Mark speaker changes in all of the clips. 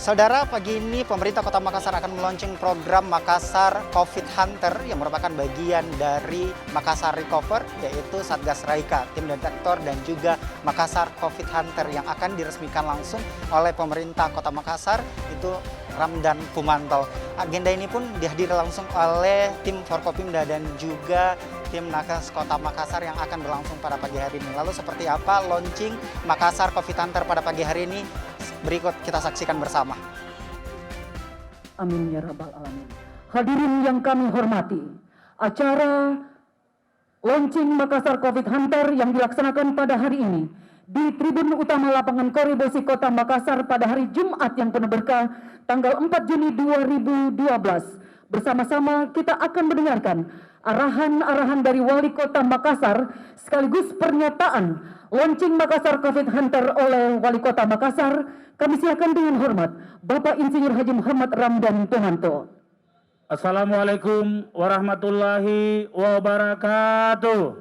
Speaker 1: Saudara, pagi ini pemerintah Kota Makassar akan meluncing program Makassar COVID Hunter yang merupakan bagian dari Makassar Recover, yaitu Satgas Raika, tim detektor dan juga Makassar COVID Hunter yang akan diresmikan langsung oleh pemerintah Kota Makassar, itu Ramdan Kumanto. Agenda ini pun dihadiri langsung oleh tim Forkopimda dan juga tim Nakes Kota Makassar yang akan berlangsung pada pagi hari ini. Lalu seperti apa launching Makassar COVID Hunter pada pagi hari ini? Berikut kita saksikan bersama.
Speaker 2: Amin ya rabbal alamin. Hadirin yang kami hormati, acara launching Makassar COVID Hunter yang dilaksanakan pada hari ini di Tribun Utama Lapangan Koribosi Kota Makassar pada hari Jumat yang penuh berkah tanggal 4 Juni 2012. Bersama-sama kita akan mendengarkan arahan-arahan dari Wali Kota Makassar sekaligus pernyataan launching Makassar COVID Hunter oleh Wali Kota Makassar. Kami silakan dengan hormat Bapak Insinyur Haji Muhammad Ramdan Kumanto.
Speaker 3: Assalamualaikum warahmatullahi wabarakatuh.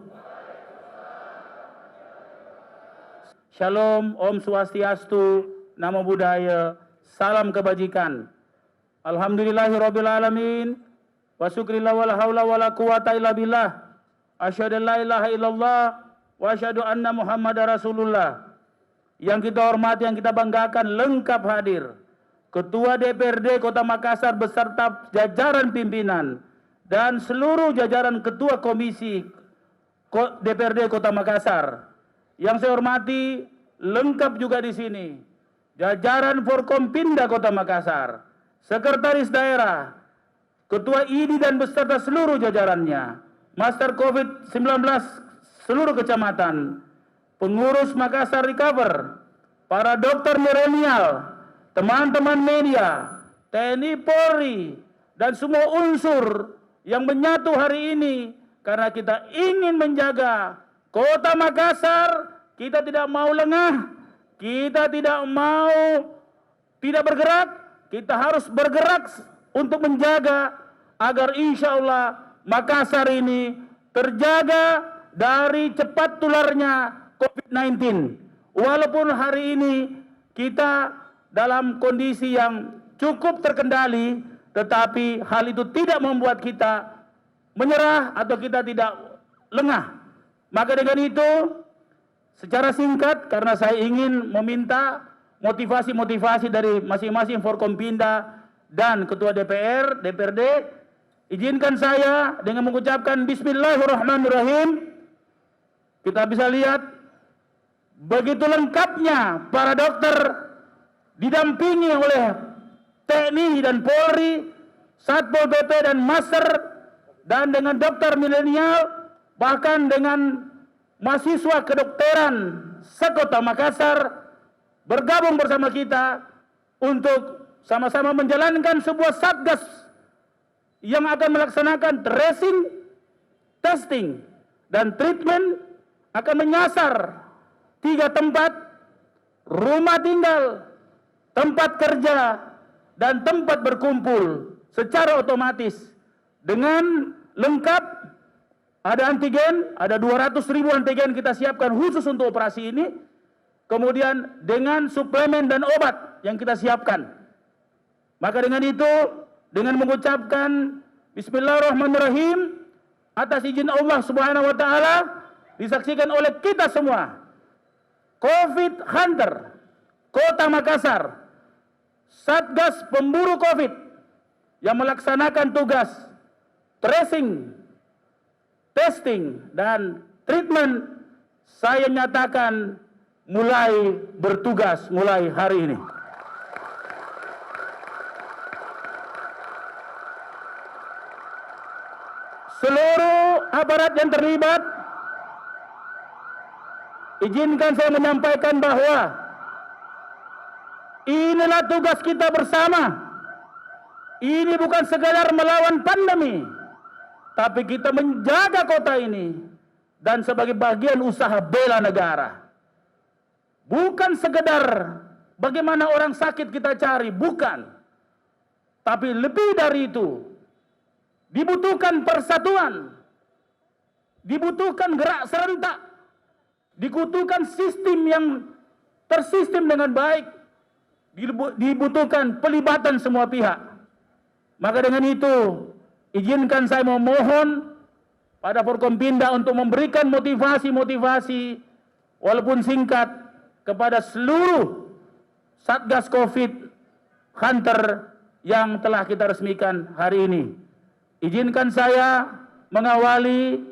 Speaker 3: Shalom, Om Swastiastu, Namo Buddhaya, salam kebajikan. Alhamdulillahirabbil alamin. Wa syukrillah wala haula wala quwata illa billah. Asyhadu an la ilaha illallah wa asyhadu anna Muhammadar Rasulullah. Yang kita hormati, yang kita banggakan lengkap hadir Ketua DPRD Kota Makassar beserta jajaran pimpinan dan seluruh jajaran Ketua Komisi DPRD Kota Makassar. Yang saya hormati lengkap juga di sini jajaran Forkompimda Kota Makassar, Sekretaris Daerah, Ketua ID dan beserta seluruh jajarannya, Master COVID-19 seluruh kecamatan, pengurus Makassar Recover, para dokter milenial, teman-teman media, TNI Polri, dan semua unsur yang menyatu hari ini karena kita ingin menjaga Kota Makassar. Kita tidak mau lengah, kita tidak mau tidak bergerak, kita harus bergerak untuk menjaga agar insya Allah Makassar ini terjaga dari cepat tularnya COVID-19. Walaupun hari ini kita dalam kondisi yang cukup terkendali, tetapi hal itu tidak membuat kita menyerah atau kita tidak lengah. Maka dengan itu, secara singkat, karena saya ingin meminta motivasi-motivasi dari masing-masing Forkompimda dan Ketua DPR, DPRD, izinkan saya dengan mengucapkan Bismillahirrahmanirrahim. Kita bisa lihat begitu lengkapnya para dokter didampingi oleh TNI dan Polri, Satpol PP dan Master, dan dengan dokter milenial, bahkan dengan mahasiswa kedokteran sekota Makassar bergabung bersama kita untuk sama-sama menjalankan sebuah satgas yang akan melaksanakan tracing, testing, dan treatment akan menyasar 3 tempat: rumah tinggal, tempat kerja, dan tempat berkumpul secara otomatis dengan lengkap. Ada antigen, ada 200.000 antigen kita siapkan khusus untuk operasi ini. Kemudian dengan suplemen dan obat yang kita siapkan. Maka dengan itu, dengan mengucapkan Bismillahirrahmanirrahim, atas izin Allah Subhanahu wa Ta'ala, disaksikan oleh kita semua, COVID Hunter Kota Makassar, Satgas Pemburu COVID yang melaksanakan tugas tracing, testing, dan treatment, saya nyatakan mulai bertugas mulai hari ini. Seluruh aparat yang terlibat, izinkan saya menyampaikan bahwa inilah tugas kita bersama. Ini bukan sekadar melawan pandemi, tapi kita menjaga kota ini dan sebagai bagian usaha bela negara. Bukan sekedar bagaimana orang sakit kita cari, bukan. Tapi lebih dari itu, dibutuhkan persatuan, dibutuhkan gerak serentak, dibutuhkan sistem yang tersistem dengan baik, dibutuhkan pelibatan semua pihak. Maka dengan itu, izinkan saya memohon pada Forkompinda untuk memberikan motivasi-motivasi walaupun singkat kepada seluruh Satgas Covid Hunter yang telah kita resmikan hari ini. Izinkan saya mengawali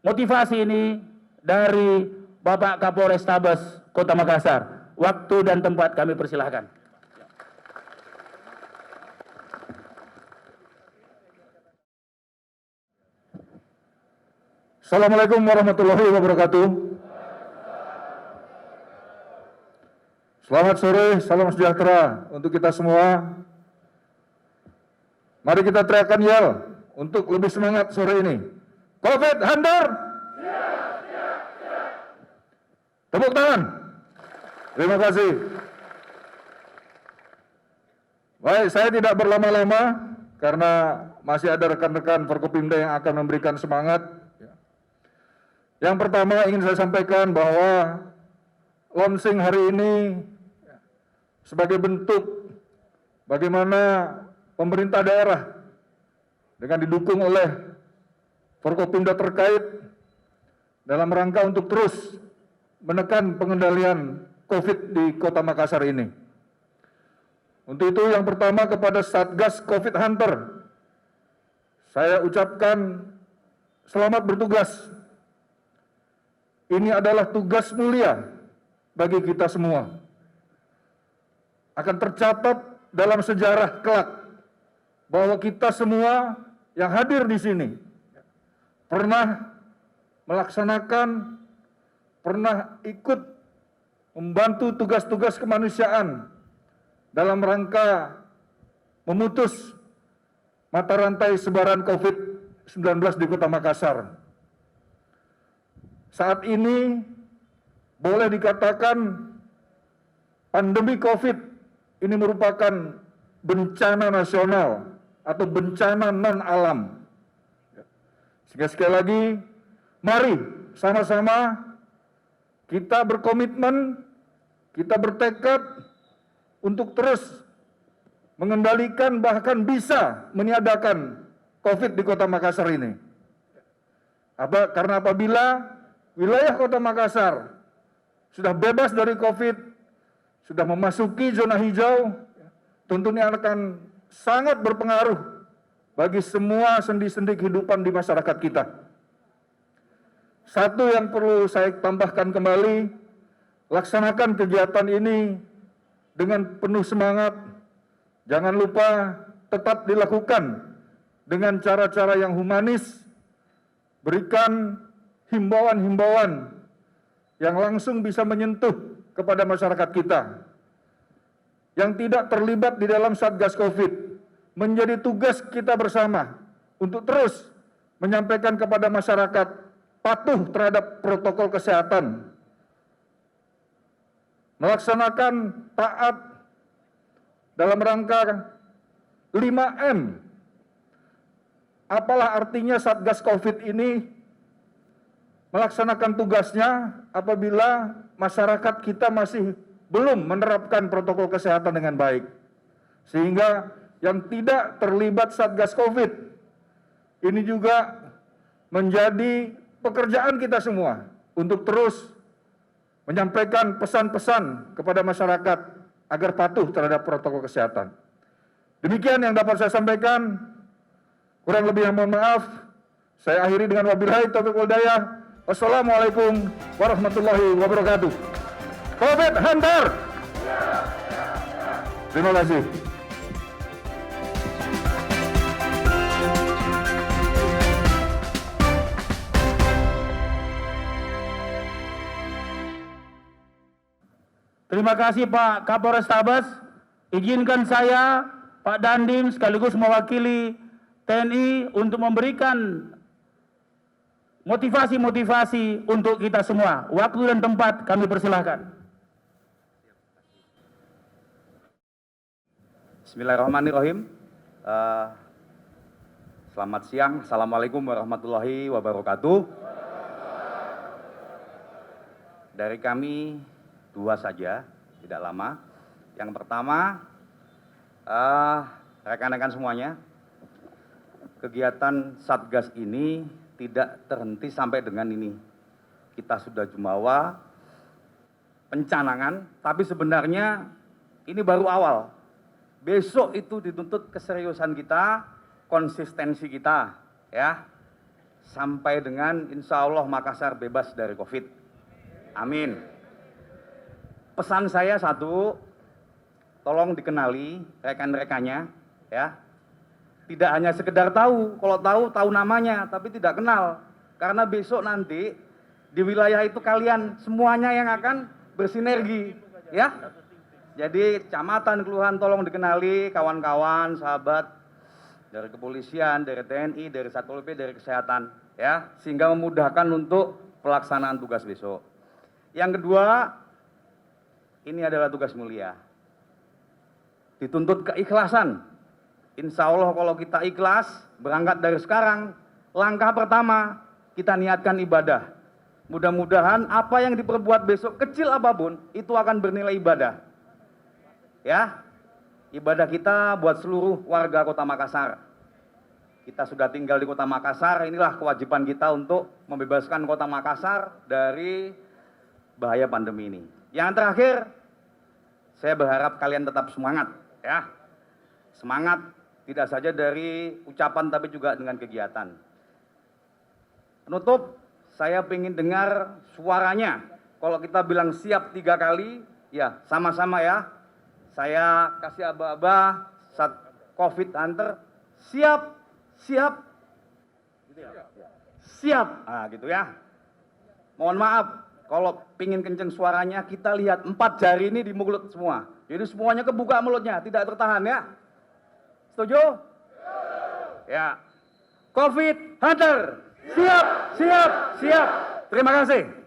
Speaker 3: motivasi ini dari Bapak Kapolres Tabes Kota Makassar. Waktu dan tempat kami persilahkan.
Speaker 4: Assalamualaikum warahmatullahi wabarakatuh. Selamat sore, salam sejahtera untuk kita semua. Mari kita teriakkan yel untuk lebih semangat sore ini. Covid Hunter! Tepuk tangan. Terima kasih. Baik, saya tidak berlama-lama karena masih ada rekan-rekan Forkopimda yang akan memberikan semangat. Yang pertama ingin saya sampaikan bahwa launching hari ini sebagai bentuk bagaimana pemerintah daerah dengan didukung oleh Forkopimda terkait dalam rangka untuk terus menekan pengendalian COVID di Kota Makassar ini. Untuk itu yang pertama kepada Satgas Covid Hunter, saya ucapkan selamat bertugas. Ini adalah tugas mulia bagi kita semua. Akan tercatat dalam sejarah kelak bahwa kita semua yang hadir di sini pernah melaksanakan, pernah ikut membantu tugas-tugas kemanusiaan dalam rangka memutus mata rantai sebaran COVID-19 di Kota Makassar. Saat ini boleh dikatakan pandemi COVID ini merupakan bencana nasional atau bencana non-alam. Sekali lagi, mari sama-sama kita berkomitmen, kita bertekad untuk terus mengendalikan bahkan bisa meniadakan COVID di Kota Makassar ini. Karena apabila wilayah Kota Makassar sudah bebas dari COVID, sudah memasuki zona hijau, tentunya akan sangat berpengaruh bagi semua sendi-sendi kehidupan di masyarakat kita. Satu yang perlu saya tambahkan kembali, laksanakan kegiatan ini dengan penuh semangat. Jangan lupa tetap dilakukan dengan cara-cara yang humanis. Berikan himbauan-himbauan yang langsung bisa menyentuh kepada masyarakat kita yang tidak terlibat di dalam Satgas Covid. Menjadi tugas kita bersama untuk terus menyampaikan kepada masyarakat patuh terhadap protokol kesehatan, melaksanakan taat dalam rangka 5M. Apalah artinya Satgas Covid ini melaksanakan tugasnya apabila masyarakat kita masih belum menerapkan protokol kesehatan dengan baik. Sehingga yang tidak terlibat Satgas Covid ini juga menjadi pekerjaan kita semua untuk terus menyampaikan pesan-pesan kepada masyarakat agar patuh terhadap protokol kesehatan. Demikian yang dapat saya sampaikan. Kurang lebih yang mohon maaf. Saya akhiri dengan wabillahi taufiq wal hidayah. Wassalamualaikum warahmatullahi wabarakatuh. Covid Hunter. Terima kasih.
Speaker 3: Terima kasih Pak Kapolres Tabes. Izinkan saya, Pak Dandim, sekaligus mewakili TNI untuk memberikan motivasi-motivasi untuk kita semua. Waktu dan tempat kami persilahkan.
Speaker 5: Bismillahirrahmanirrahim. Selamat siang. Assalamualaikum warahmatullahi wabarakatuh. Dari kami dua saja, tidak lama. Yang pertama, rekan-rekan semuanya, kegiatan Satgas ini tidak terhenti sampai dengan ini. Kita sudah jumawa, pencanangan, tapi sebenarnya ini baru awal. Besok itu dituntut keseriusan kita, konsistensi kita, ya, sampai dengan insya Allah Makassar bebas dari COVID. Amin. Pesan saya satu, tolong dikenali rekan-rekannya, ya. Tidak hanya sekedar tahu, kalau tahu namanya, tapi tidak kenal. Karena besok nanti di wilayah itu kalian semuanya yang akan bersinergi, ya. Jadi kecamatan, kelurahan tolong dikenali, kawan-kawan, sahabat dari kepolisian, dari TNI, dari Satpol PP, dari kesehatan, ya, sehingga memudahkan untuk pelaksanaan tugas besok. Yang kedua, ini adalah tugas mulia. Dituntut keikhlasan. Insya Allah kalau kita ikhlas, berangkat dari sekarang, langkah pertama kita niatkan ibadah. Mudah-mudahan apa yang diperbuat besok, kecil apapun, itu akan bernilai ibadah. Ya, ibadah kita buat seluruh warga Kota Makassar. Kita sudah tinggal di Kota Makassar, inilah kewajiban kita untuk membebaskan Kota Makassar dari bahaya pandemi ini. Yang terakhir, saya berharap kalian tetap semangat, ya. Semangat tidak saja dari ucapan tapi juga dengan kegiatan. Penutup, saya ingin dengar suaranya. Kalau kita bilang siap 3 kali, ya sama-sama ya. Saya kasih aba-aba saat COVID Hunter, siap, siap, siap, nah gitu ya. Mohon maaf, kalau pingin kenceng suaranya, kita lihat 4 jari ini di mulut semua. Jadi semuanya kebuka mulutnya, tidak tertahan ya. Setuju? Ya. COVID Hunter, siap, siap, siap. Terima kasih.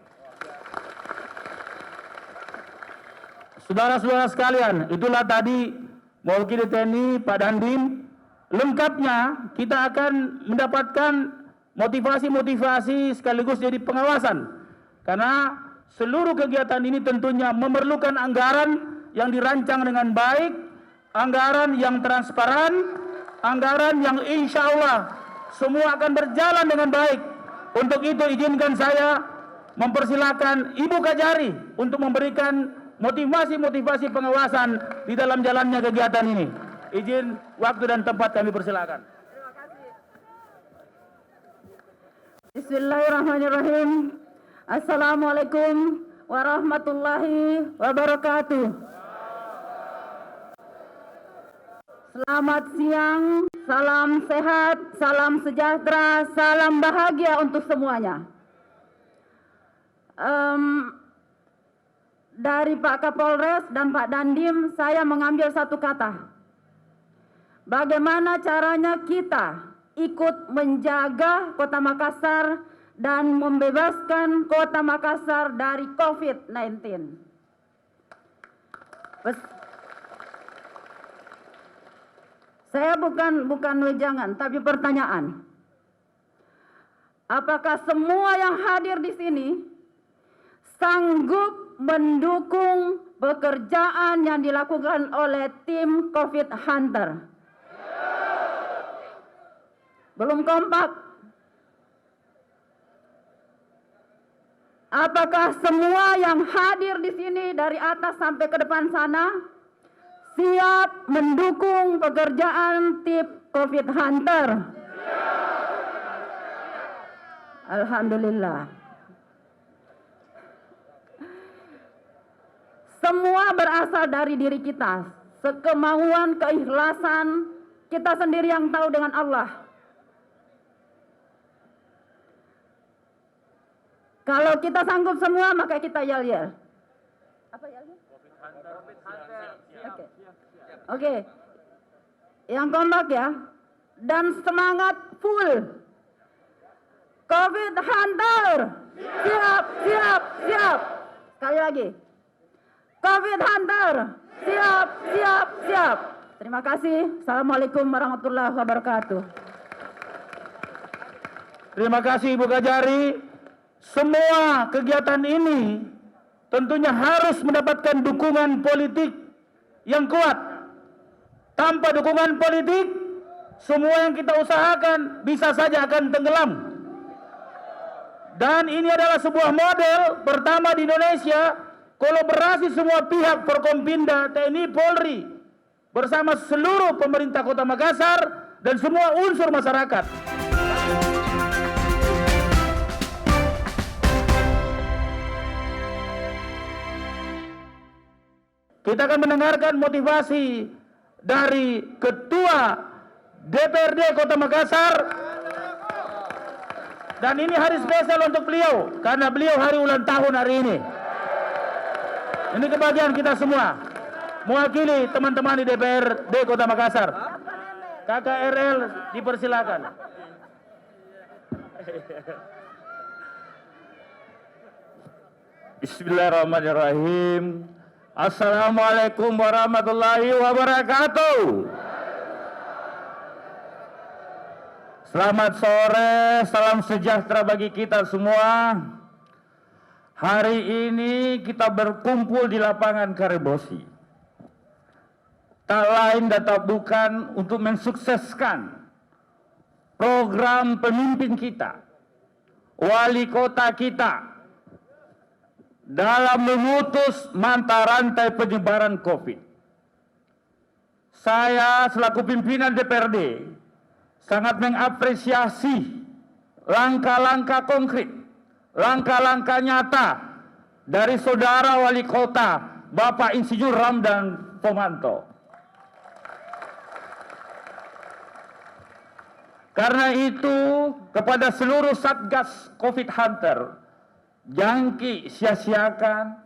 Speaker 3: Saudara-saudara sekalian, itulah tadi mewakili TNI, Pak Dandim. Lengkapnya kita akan mendapatkan motivasi-motivasi sekaligus jadi pengawasan. Karena seluruh kegiatan ini tentunya memerlukan anggaran yang dirancang dengan baik, anggaran yang transparan, anggaran yang insya Allah semua akan berjalan dengan baik. Untuk itu izinkan saya mempersilakan Ibu Kajari untuk memberikan motivasi-motivasi pengawasan di dalam jalannya kegiatan ini. Izin, waktu dan tempat kami persilakan.
Speaker 2: Bismillahirrahmanirrahim. Assalamualaikum warahmatullahi wabarakatuh. Selamat siang, salam sehat, salam sejahtera, salam bahagia untuk semuanya. Dari Pak Kapolres dan Pak Dandim, saya mengambil satu kata. Bagaimana caranya kita ikut menjaga Kota Makassar dan membebaskan Kota Makassar dari COVID-19. Saya bukan wejangan, tapi pertanyaan. Apakah semua yang hadir di sini sanggup mendukung pekerjaan yang dilakukan oleh tim COVID Hunter? Belum kompak. Apakah semua yang hadir di sini dari atas sampai ke depan sana siap mendukung pekerjaan tim COVID Hunter? Alhamdulillah. Semua berasal dari diri kita. Sekemauan, keikhlasan, kita sendiri yang tahu dengan Allah. Kalau kita sanggup semua, maka kita yel-yel. Apa yel-yel? Oke. Yang kompak ya. Dan semangat full. COVID Hunter. Siap, siap, siap. Sekali lagi. COVID Hunter. Siap, siap, siap. Terima kasih. Assalamualaikum warahmatullahi wabarakatuh.
Speaker 3: Terima kasih Ibu Kajari. Semua kegiatan ini tentunya harus mendapatkan dukungan politik yang kuat. Tanpa dukungan politik, semua yang kita usahakan bisa saja akan tenggelam. Dan ini adalah sebuah model pertama di Indonesia, kolaborasi semua pihak Forkompinda, TNI, Polri, bersama seluruh pemerintah Kota Makassar dan semua unsur masyarakat. Kita akan mendengarkan motivasi dari Ketua DPRD Kota Makassar. Dan ini hari spesial untuk beliau, karena beliau hari ulang tahun hari ini. Ini kebahagiaan kita semua. Mewakili teman-teman di DPRD Kota Makassar. Kakak RL dipersilakan. Bismillahirrahmanirrahim. Assalamualaikum warahmatullahi wabarakatuh. Selamat sore, salam sejahtera bagi kita semua. Hari ini kita berkumpul di lapangan Karebosi. Tak lain dan tak bukan untuk mensukseskan program pemimpin kita, wali kota kita, dalam memutus mata rantai penyebaran COVID. Saya selaku pimpinan DPRD sangat mengapresiasi langkah-langkah konkret, langkah-langkah nyata dari saudara wali kota Bapak Insinyur Ramdan Pomanto. Karena itu kepada seluruh Satgas COVID Hunter, jangan sia-siakan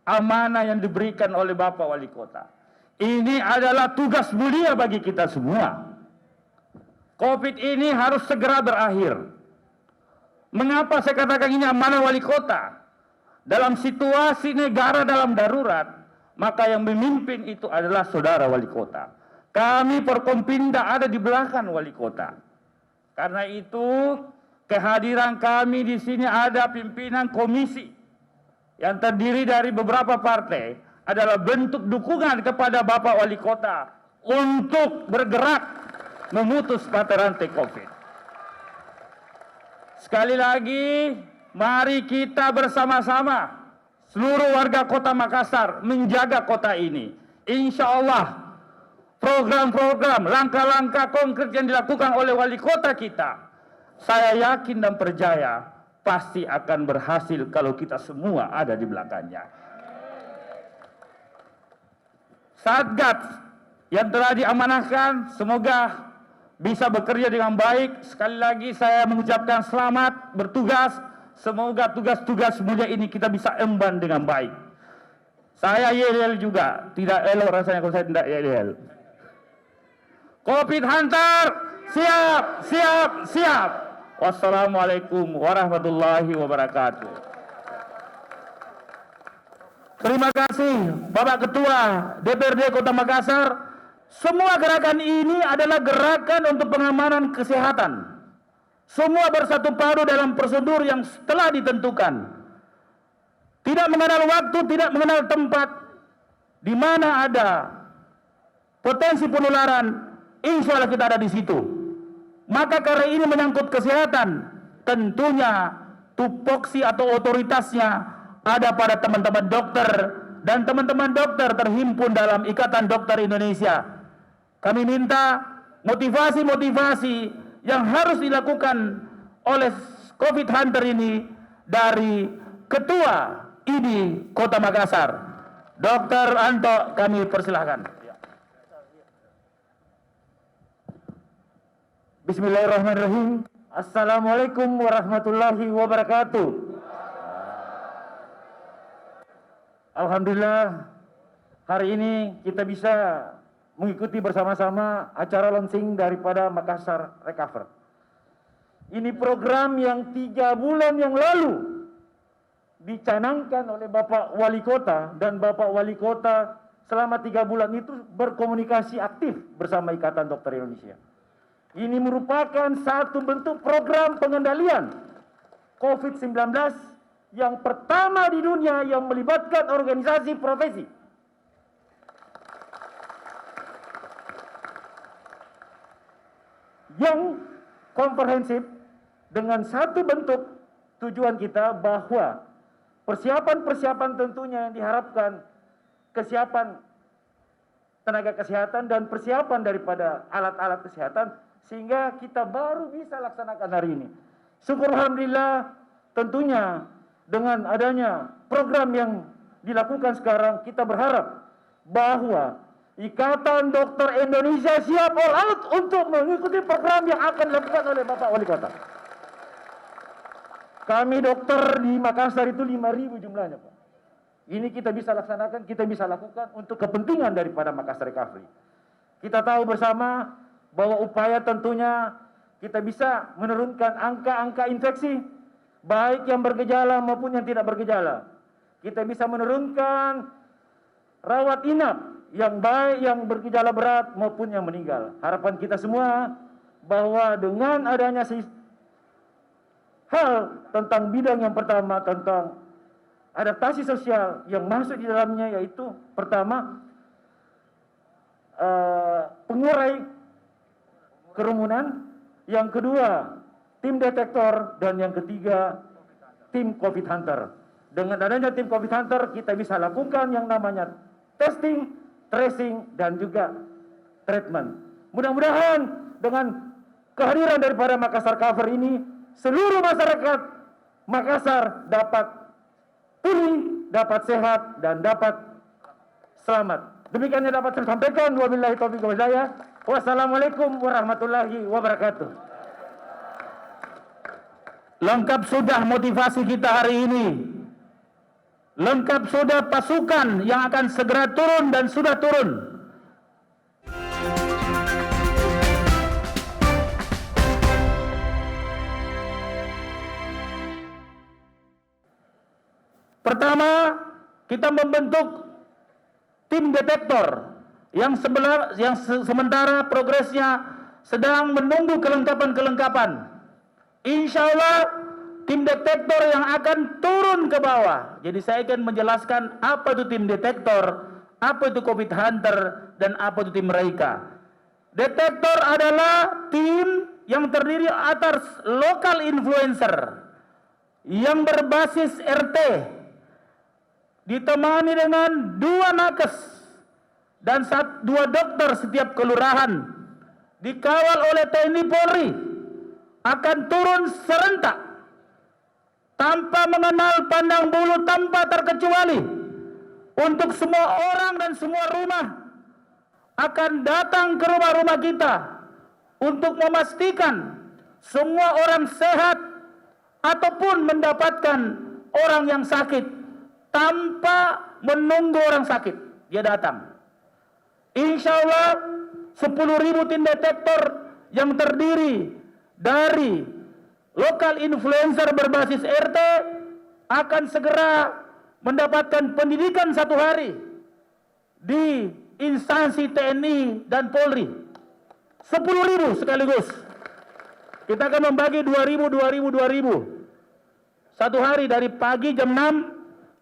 Speaker 3: amanah yang diberikan oleh Bapak Wali Kota. Ini adalah tugas mulia bagi kita semua. COVID ini harus segera berakhir. Mengapa saya katakan ini amanah Wali Kota? Dalam situasi negara dalam darurat, maka yang memimpin itu adalah saudara Wali Kota. Kami Forkompinda ada di belakang Wali Kota. Karena itu kehadiran kami di sini ada pimpinan komisi yang terdiri dari beberapa partai adalah bentuk dukungan kepada Bapak Wali Kota untuk bergerak memutus mata rantai COVID. Sekali lagi, mari kita bersama-sama seluruh warga Kota Makassar menjaga kota ini. Insya Allah program-program, langkah-langkah konkret yang dilakukan oleh wali kota kita, saya yakin dan percaya pasti akan berhasil kalau kita semua ada di belakangnya. Satgas yang telah diamanahkan semoga bisa bekerja dengan baik. Sekali lagi saya mengucapkan selamat bertugas. Semoga tugas-tugas mulia ini kita bisa emban dengan baik. Saya yel juga, tidak elok rasanya kalau saya tidak yel. COVID Hunter, siap, siap, siap. Wassalamualaikum warahmatullahi wabarakatuh. Terima kasih Bapak Ketua DPRD Kota Makassar. Semua gerakan ini adalah gerakan untuk pengamanan kesehatan. Semua bersatu padu dalam prosedur yang telah ditentukan. Tidak mengenal waktu, tidak mengenal tempat. Di mana ada potensi penularan, insya Allah kita ada di situ. Maka karena ini menyangkut kesehatan, tentunya tupoksi atau otoritasnya ada pada teman-teman dokter, dan teman-teman dokter terhimpun dalam Ikatan Dokter Indonesia. Kami minta motivasi-motivasi yang harus dilakukan oleh COVID Hunter ini dari Ketua IDI Kota Makassar. Dr. Anto, kami persilahkan. Bismillahirrahmanirrahim. Assalamualaikum warahmatullahi wabarakatuh. Alhamdulillah, hari ini kita bisa mengikuti bersama-sama acara launching daripada Makassar Recover. Ini program yang 3 bulan yang lalu dicanangkan oleh Bapak Wali Kota, dan Bapak Wali Kota selama 3 bulan itu berkomunikasi aktif bersama Ikatan Dokter Indonesia. Ini merupakan satu bentuk program pengendalian COVID-19 yang pertama di dunia yang melibatkan organisasi profesi.
Speaker 6: yang komprehensif dengan satu bentuk tujuan kita bahwa persiapan-persiapan tentunya yang diharapkan, kesiapan tenaga kesehatan dan persiapan daripada alat-alat kesehatan sehingga kita baru bisa laksanakan hari ini. Syukur alhamdulillah, tentunya dengan adanya program yang dilakukan sekarang, kita berharap bahwa Ikatan Dokter Indonesia siap all out untuk mengikuti program yang akan dilakukan oleh Bapak Wali Kota. Kami dokter di Makassar itu 5.000 jumlahnya, Pak. Ini kita bisa laksanakan, kita bisa lakukan untuk kepentingan daripada Makassar Recovery. Kita tahu bersama bahwa upaya tentunya kita bisa menurunkan angka-angka infeksi, baik yang bergejala maupun yang tidak bergejala. Kita bisa menurunkan rawat inap yang baik yang bergejala berat maupun yang meninggal. Harapan kita semua bahwa dengan adanya hal tentang bidang yang pertama tentang adaptasi sosial yang masuk di dalamnya, yaitu pertama pengurai kerumunan, yang kedua tim detektor, dan yang ketiga tim COVID Hunter. Dengan adanya tim COVID Hunter kita bisa lakukan yang namanya testing, tracing, dan juga treatment. Mudah-mudahan dengan kehadiran daripada Makassar Cover ini, seluruh masyarakat Makassar dapat pulih, dapat sehat, dan dapat selamat. Demikian yang dapat saya sampaikan. Wabillahi taufiq wal hidayah. Wassalamualaikum warahmatullahi wabarakatuh.
Speaker 3: Lengkap sudah motivasi kita hari ini. Lengkap sudah pasukan yang akan segera turun dan sudah turun. Pertama, kita membentuk tim detektor yang sementara progresnya sedang menunggu kelengkapan-kelengkapan. Insya Allah tim detektor yang akan turun ke bawah. Jadi saya akan menjelaskan apa itu tim detektor, apa itu COVID Hunter, dan apa itu tim Raika. Detektor adalah tim yang terdiri atas lokal influencer yang berbasis RT, ditemani dengan 2 nakes dan 2 dokter setiap kelurahan, dikawal oleh TNI Polri, akan turun serentak tanpa mengenal pandang bulu, tanpa terkecuali, untuk semua orang dan semua rumah, akan datang ke rumah-rumah kita untuk memastikan semua orang sehat ataupun mendapatkan orang yang sakit tanpa menunggu orang sakit. Dia datang. Insya Allah 10.000 tim detektor yang terdiri dari lokal influencer berbasis RT akan segera mendapatkan pendidikan 1 hari di instansi TNI dan Polri. 10.000 sekaligus. Kita akan membagi 2.000. 1 hari dari pagi jam 6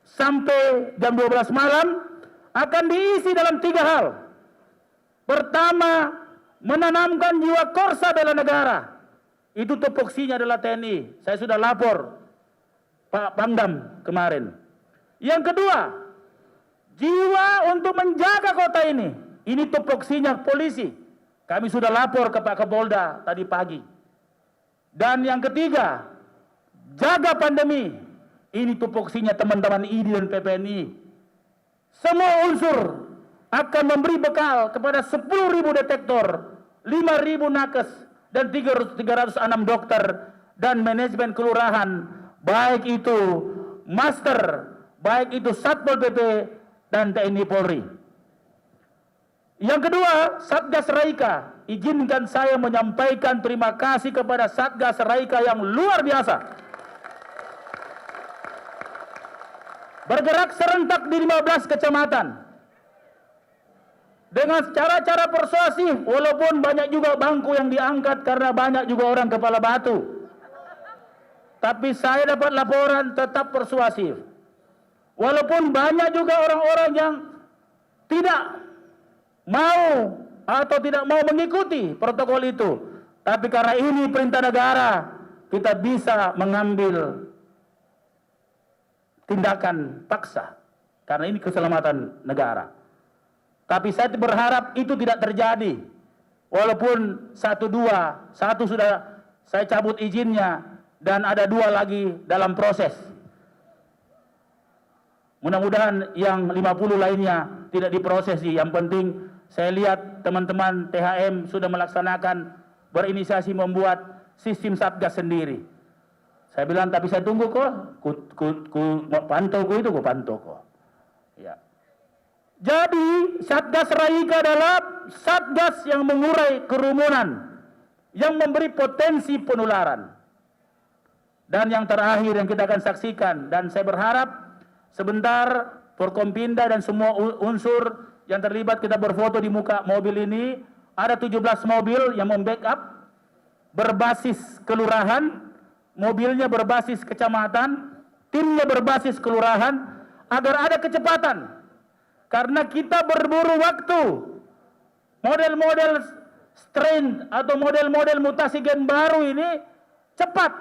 Speaker 3: sampai jam 12 malam akan diisi dalam 3 hal. Pertama, menanamkan jiwa korsa bela negara. Itu tupoksinya adalah TNI. Saya sudah lapor Pak Pangdam kemarin. Yang kedua, jiwa untuk menjaga kota ini. Ini tupoksinya polisi. Kami sudah lapor ke Pak Kapolda tadi pagi. Dan yang ketiga, jaga pandemi. Ini tupoksinya teman-teman ID dan PPNI. Semua unsur akan memberi bekal kepada 10.000 detektor, 5.000 nakes, dan 306 dokter dan manajemen kelurahan, baik itu master, baik itu Satpol PP dan TNI Polri. Yang kedua, Satgas Raika. Izinkan saya menyampaikan terima kasih kepada Satgas Raika yang luar biasa. Bergerak serentak di 15 kecamatan. Dengan cara-cara persuasif, walaupun banyak juga bangku yang diangkat karena banyak juga orang kepala batu. Tapi saya dapat laporan tetap persuasif. Walaupun banyak juga orang-orang yang tidak mau atau tidak mau mengikuti protokol itu. Tapi karena ini perintah negara, kita bisa mengambil tindakan paksa. Karena ini keselamatan negara. Tapi saya berharap itu tidak terjadi. Walaupun satu sudah saya cabut izinnya, dan ada 2 lagi dalam proses. Mudah-mudahan yang 50 lainnya tidak diproses sih. Yang penting saya lihat teman-teman THM sudah melaksanakan, berinisiasi membuat sistem Satgas sendiri. Saya bilang, tapi saya tunggu kok, pantau kok. Ya. Jadi Satgas Raika adalah Satgas yang mengurai kerumunan, yang memberi potensi penularan. Dan yang terakhir yang kita akan saksikan, dan saya berharap sebentar Forkompinda dan semua unsur yang terlibat kita berfoto di muka mobil ini. Ada 17 mobil yang membackup berbasis kelurahan, mobilnya berbasis kecamatan, timnya berbasis kelurahan, agar ada kecepatan. Karena kita berburu waktu. Model-model strain atau model-model mutasi gen baru ini cepat.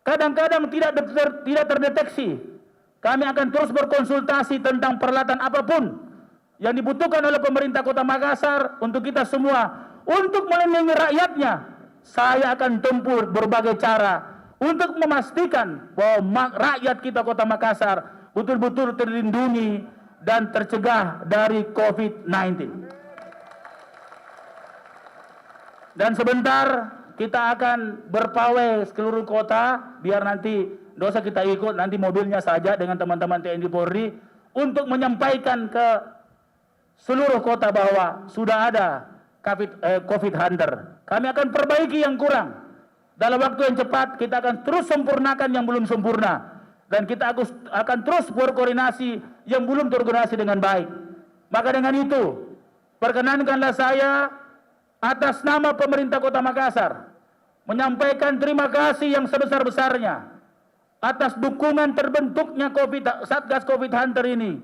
Speaker 3: Kadang-kadang tidak terdeteksi. Kami akan terus berkonsultasi tentang peralatan apapun yang dibutuhkan oleh pemerintah Kota Makassar untuk kita semua, untuk melindungi rakyatnya. Saya akan tempuh berbagai cara untuk memastikan bahwa rakyat kita Kota Makassar betul-betul terlindungi dan tercegah dari COVID-19. Dan sebentar kita akan berpawai seluruh kota, biar nanti dosa kita ikut, nanti mobilnya saja dengan teman-teman TNI Polri, untuk menyampaikan ke seluruh kota bahwa sudah ada COVID Hunter. Kami akan perbaiki yang kurang. Dalam waktu yang cepat kita akan terus sempurnakan yang belum sempurna. Dan kita akan terus berkoordinasi yang belum terkoordinasi dengan baik. Maka dengan itu, perkenankanlah saya atas nama pemerintah Kota Makassar menyampaikan terima kasih yang sebesar-besarnya atas dukungan terbentuknya Satgas COVID Hunter ini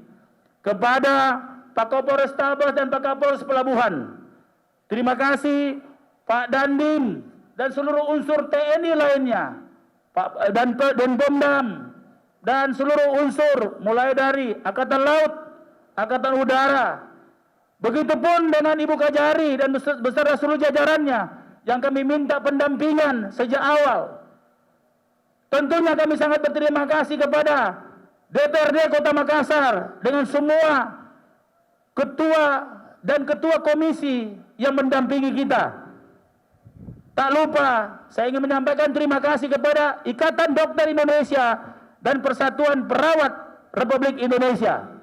Speaker 3: kepada Pak Kapolres Tabas dan Pak Kapolres Pelabuhan. Terima kasih Pak Dandim dan seluruh unsur TNI lainnya, dan Denpomdam dan seluruh unsur mulai dari Angkatan Laut, Angkatan Udara. Begitupun dengan Ibu Kajari dan beserta seluruh jajarannya yang kami minta pendampingan sejak awal. Tentunya kami sangat berterima kasih kepada DPRD Kota Makassar dengan semua ketua dan ketua komisi yang mendampingi kita. Tak lupa saya ingin menyampaikan terima kasih kepada Ikatan Dokter Indonesia dan Persatuan Perawat Republik Indonesia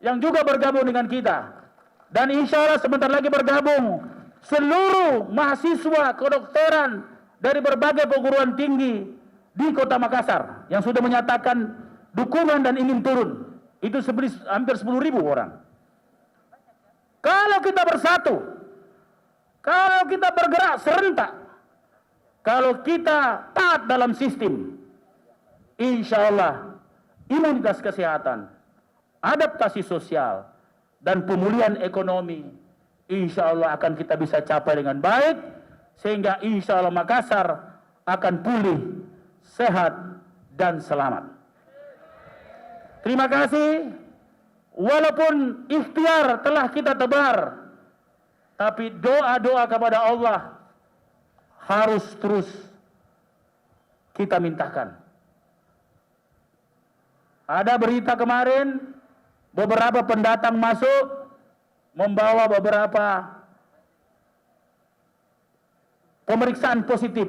Speaker 3: yang juga bergabung dengan kita. Dan insya Allah sebentar lagi bergabung seluruh mahasiswa kedokteran dari berbagai perguruan tinggi di Kota Makassar yang sudah menyatakan dukungan dan ingin turun. Itu hampir 10.000 orang. Kalau kita bersatu, kalau kita bergerak serentak, kalau kita taat dalam sistem, insya Allah imunitas kesehatan, adaptasi sosial, dan pemulihan ekonomi insya Allah akan kita bisa capai dengan baik, sehingga insya Allah Makassar akan pulih, sehat, dan selamat. Terima kasih. Walaupun ikhtiar telah kita tebar, tapi doa-doa kepada Allah harus terus kita mintakan. Ada berita kemarin, beberapa pendatang masuk membawa beberapa pemeriksaan positif.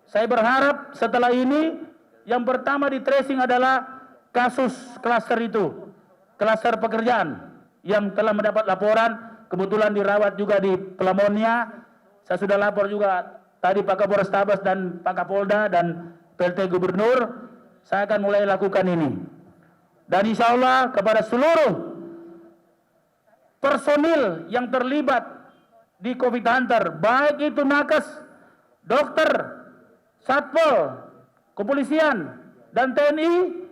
Speaker 3: Saya berharap setelah ini yang pertama di tracing adalah kasus klaster itu, klaster pekerjaan yang telah mendapat laporan, kebetulan dirawat juga di Pelamonnya. Saya sudah lapor juga tadi Pak Kapolres Tabas dan Pak Kapolda dan PLT Gubernur. Saya akan mulai lakukan ini. Dan insya Allah kepada seluruh personil yang terlibat di COVID Hunter, baik itu nakes, dokter, satpol, kepolisian, dan TNI,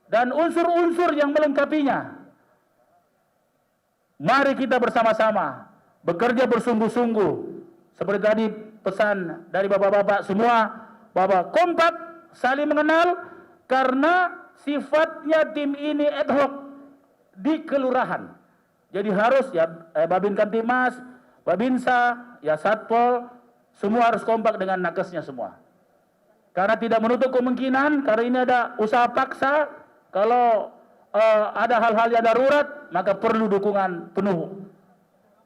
Speaker 3: dan unsur-unsur yang melengkapinya. Mari kita bersama-sama bekerja bersungguh-sungguh seperti tadi pesan dari bapak-bapak semua, bahwa kompak, saling mengenal, karena sifatnya tim ini ad hoc di kelurahan. Jadi harus ya Babin Kamtimas, Babinsa, ya Satpol, semua harus kompak dengan nakesnya semua. Karena tidak menutup kemungkinan, karena ini ada usaha paksa, kalau ada hal-hal yang darurat, maka perlu dukungan penuh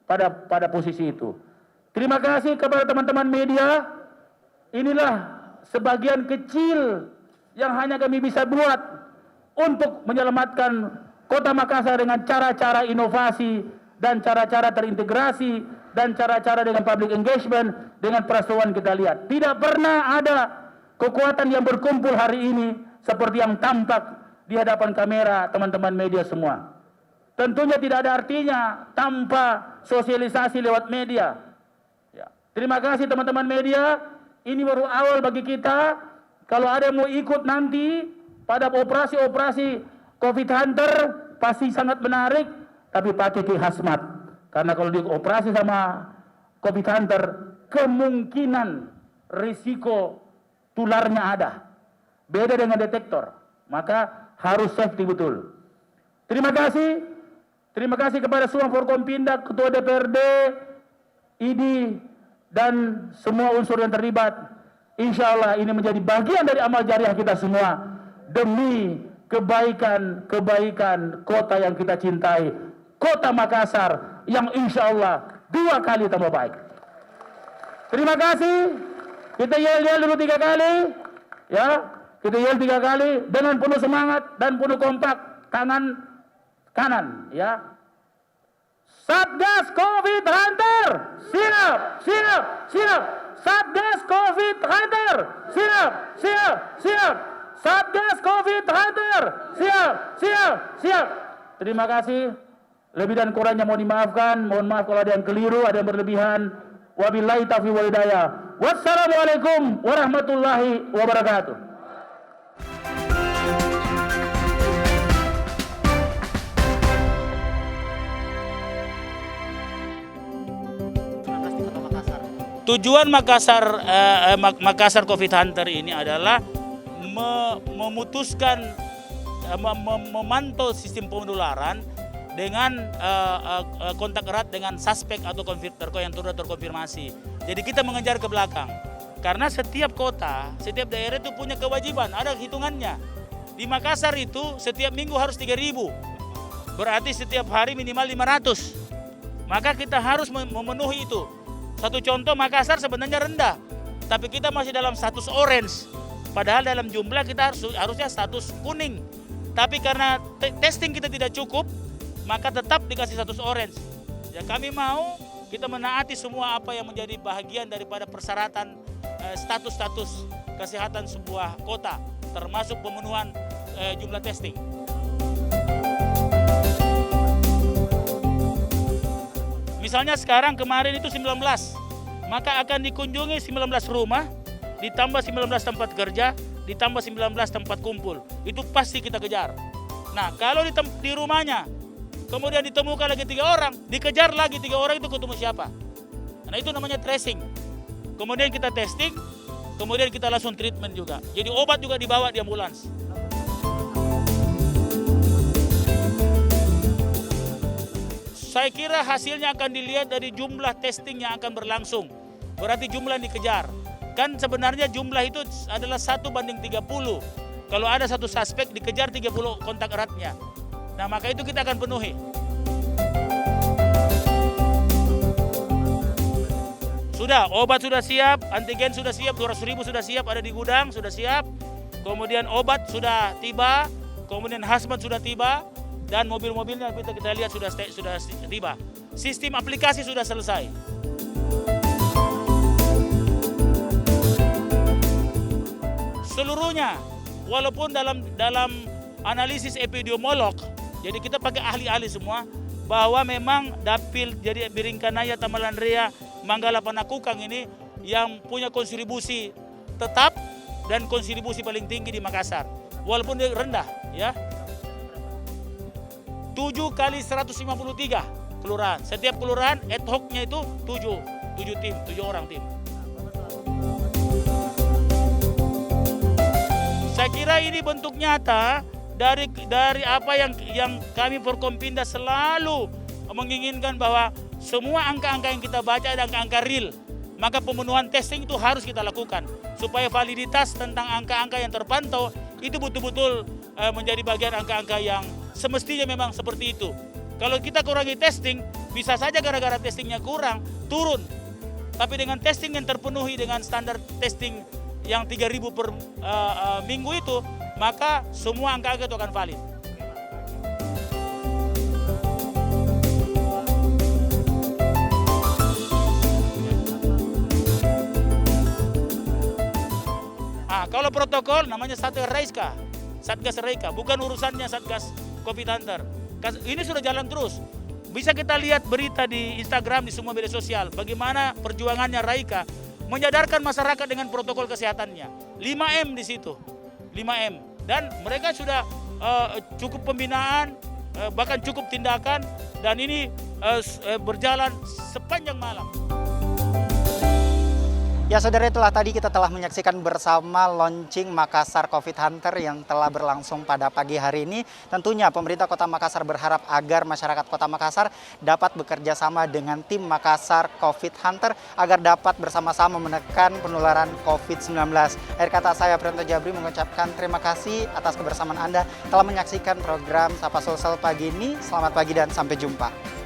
Speaker 3: pada posisi itu. Terima kasih kepada teman-teman media. Inilah sebagian kecil yang hanya kami bisa buat untuk menyelamatkan Kota Makassar dengan cara-cara inovasi dan cara-cara terintegrasi dan cara-cara dengan public engagement, dengan perasuhan kita lihat. Tidak pernah ada kekuatan yang berkumpul hari ini seperti yang tampak di hadapan kamera teman-teman media semua. Tentunya tidak ada artinya tanpa sosialisasi lewat media. Ya. Terima kasih teman-teman media. Ini baru awal bagi kita. Kalau ada yang mau ikut nanti pada operasi-operasi COVID Hunter, pasti sangat menarik, tapi pakai hazmat. Karena kalau dioperasi sama COVID Hunter, kemungkinan risiko tularnya ada. Beda dengan detektor. Maka harus safety betul. Terima kasih. Terima kasih kepada semua Forkompinda, Ketua DPRD, ID, dan semua unsur yang terlibat. Insya Allah ini menjadi bagian dari amal jariah kita semua demi kebaikan kota yang kita cintai, Kota Makassar yang insya Allah 2 kali tambah baik. Terima kasih. Kita yel-yel dulu 3 kali, ya. Kita yel 3 kali dengan penuh semangat dan penuh kompak. Tangan kanan, ya. Satgas COVID Hunter, siap, siap, siap. Satgas COVID Hunter, siap, siap, siap. Satgas COVID Hunter, siap, siap, siap. Terima kasih. Lebih dan kurangnya mohon dimaafkan. Mohon maaf kalau ada yang keliru, ada yang berlebihan. Wabillahi taufiq wal hidayah. Wassalamualaikum warahmatullahi wabarakatuh.
Speaker 7: Tujuan Makassar COVID Hunter ini adalah memutuskan, memantau sistem penularan dengan kontak erat dengan suspek atau yang sudah terkonfirmasi. Jadi kita mengejar ke belakang. Karena setiap kota, setiap daerah itu punya kewajiban, ada hitungannya. Di Makassar itu setiap minggu harus 3.000. Berarti setiap hari minimal 500. Maka kita harus memenuhi itu. Satu contoh, Makassar sebenarnya rendah, tapi kita masih dalam status orange. Padahal dalam jumlah kita harusnya status kuning. Tapi karena testing kita tidak cukup, maka tetap dikasih status orange. Ya kami mau kita menaati semua apa yang menjadi bahagian daripada persyaratan status-status kesehatan sebuah kota, termasuk pemenuhan jumlah testing. Misalnya sekarang kemarin itu 19, maka akan dikunjungi 19 rumah, ditambah 19 tempat kerja, ditambah 19 tempat kumpul. Itu pasti kita kejar. Nah kalau di rumahnya, kemudian ditemukan lagi 3 orang, dikejar lagi 3 orang itu ketemu siapa? Nah itu namanya tracing. Kemudian kita testing, kemudian kita langsung treatment juga. Jadi obat juga dibawa di ambulans. Saya kira hasilnya akan dilihat dari jumlah testing yang akan berlangsung. Berarti jumlah yang dikejar. Kan sebenarnya jumlah itu adalah 1:30. Kalau ada satu suspek dikejar 30 kontak eratnya. Nah maka itu kita akan penuhi. Sudah, obat sudah siap, antigen sudah siap, 200.000 sudah siap, ada di gudang, sudah siap. Kemudian obat sudah tiba, kemudian hazmat sudah tiba. Dan mobil-mobilnya kita lihat sudah tiba. Sistem aplikasi sudah selesai. Seluruhnya, walaupun dalam analisis epidemiolog, jadi kita pakai ahli-ahli semua, bahwa memang Dapil jadi Biringkanaya, Tamalanrea, Manggala, Panakukang ini yang punya kontribusi tetap dan kontribusi paling tinggi di Makassar. Walaupun dia rendah, ya. 7 kali 153 kelurahan. Setiap kelurahan ad hoc-nya itu 7. 7 orang tim. Saya kira ini bentuk nyata dari apa yang kami Forkompinda selalu menginginkan, bahwa semua angka-angka yang kita baca adalah angka-angka real. Maka pemenuhan testing itu harus kita lakukan supaya validitas tentang angka-angka yang terpantau itu betul-betul menjadi bagian angka-angka yang semestinya memang seperti itu. Kalau kita kurangi testing, bisa saja gara-gara testingnya kurang, turun. Tapi dengan testing yang terpenuhi dengan standar testing yang 3.000 per minggu itu, maka semua angka-angka itu akan valid. Kalau protokol namanya Satgas Raika, bukan urusannya Satgas Covid Hunter. Ini sudah jalan terus. Bisa kita lihat berita di Instagram, di semua media sosial, bagaimana perjuangannya Raika menyadarkan masyarakat dengan protokol kesehatannya. 5M di situ, 5M. Dan mereka sudah cukup pembinaan, bahkan cukup tindakan, dan ini berjalan sepanjang malam.
Speaker 1: Ya saudara, itulah tadi kita telah menyaksikan bersama launching Makassar Covid Hunter yang telah berlangsung pada pagi hari ini. Tentunya pemerintah Kota Makassar berharap agar masyarakat Kota Makassar dapat bekerja sama dengan tim Makassar Covid Hunter agar dapat bersama-sama menekan penularan COVID-19. Akhir kata saya, Prianto Jabri, mengucapkan terima kasih atas kebersamaan Anda telah menyaksikan program Sapa Sosial pagi ini. Selamat pagi dan sampai jumpa.